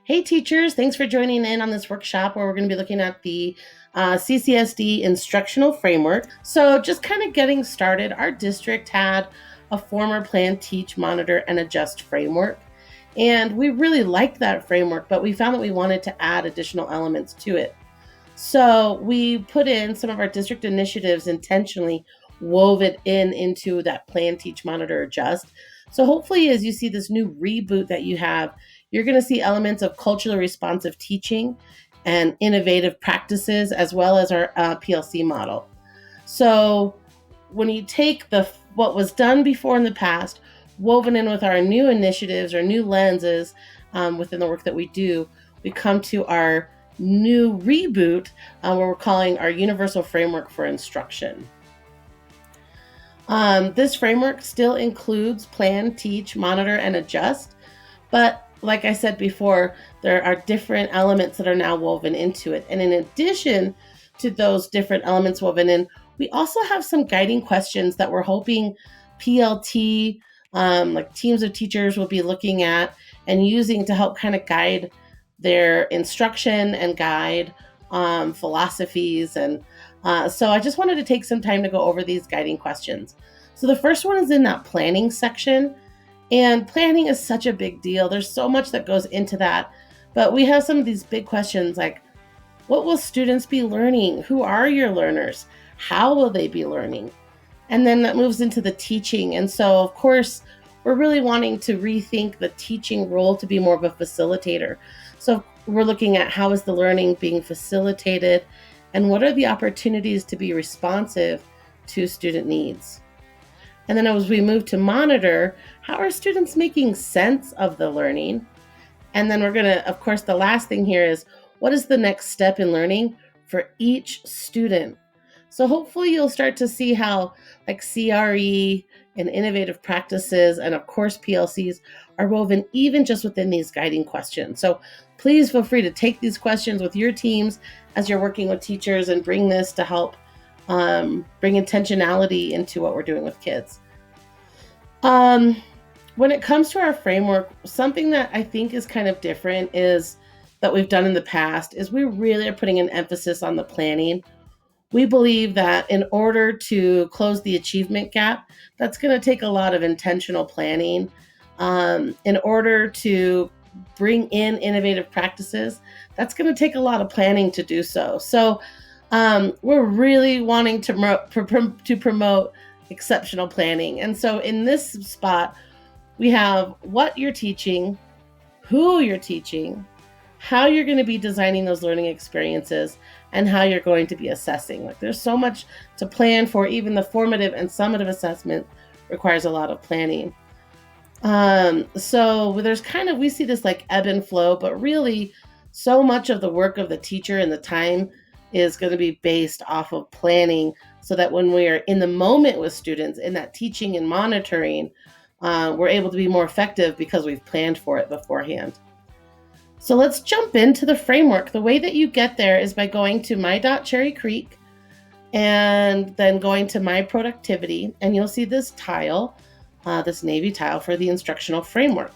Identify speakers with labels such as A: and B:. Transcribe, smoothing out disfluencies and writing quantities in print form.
A: Hey teachers, thanks for joining in on this workshop where we're going to be looking at the CCSD instructional framework. So just kind of getting started, our district had a former plan, teach, monitor, and adjust framework. And we really liked that framework, but we found that we wanted to add additional elements to it. So we put in some of our district initiatives intentionally woven into that plan, teach, monitor, adjust. So hopefully as you see this new reboot that you have, you're going to see elements of culturally responsive teaching and innovative practices, as well as our PLC model. So when you take what was done before in the past, woven in with our new initiatives or new lenses within the work that we do, we come to our new reboot where we're calling our universal framework for instruction. This framework still includes plan, teach, monitor, and adjust, but like I said before, there are different elements that are now woven into it. And in addition to those different elements woven in, we also have some guiding questions that we're hoping PLT, like teams of teachers, will be looking at and using to help kind of guide their instruction and guide philosophies. And so I just wanted to take some time to go over these guiding questions. So the first one is in that planning section. And planning is such a big deal. There's so much that goes into that. But we have some of these big questions like, what will students be learning? Who are your learners? How will they be learning? And then that moves into the teaching. And so, of course, we're really wanting to rethink the teaching role to be more of a facilitator. So we're looking at how is the learning being facilitated and what are the opportunities to be responsive to student needs. And then as we move to monitor, how are students making sense of the learning? And then we're going to, of course, the last thing here is what is the next step in learning for each student? So hopefully you'll start to see how like CRE and innovative practices and of course PLCs are woven even just within these guiding questions. So please feel free to take these questions with your teams as you're working with teachers and bring this to help bring intentionality into what we're doing with kids. When it comes to our framework, something that I think is kind of different is that we've done in the past is we really are putting an emphasis on the planning. We believe that in order to close the achievement gap, that's going to take a lot of intentional planning. In order to bring in innovative practices, that's going to take a lot of planning to do so. So we're really wanting to promote exceptional planning. And so in this spot, we have what you're teaching, who you're teaching, how you're going to be designing those learning experiences, and how you're going to be assessing. Like there's so much to plan for. Even the formative and summative assessment requires a lot of planning. So we see this like ebb and flow, but really so much of the work of the teacher and the time is going to be based off of planning so that when we are in the moment with students in that teaching and monitoring, we're able to be more effective because we've planned for it beforehand. So let's jump into the framework. The way that you get there is by going to my.Cherry Creek and then going to my productivity, and you'll see this tile, this navy tile for the instructional framework.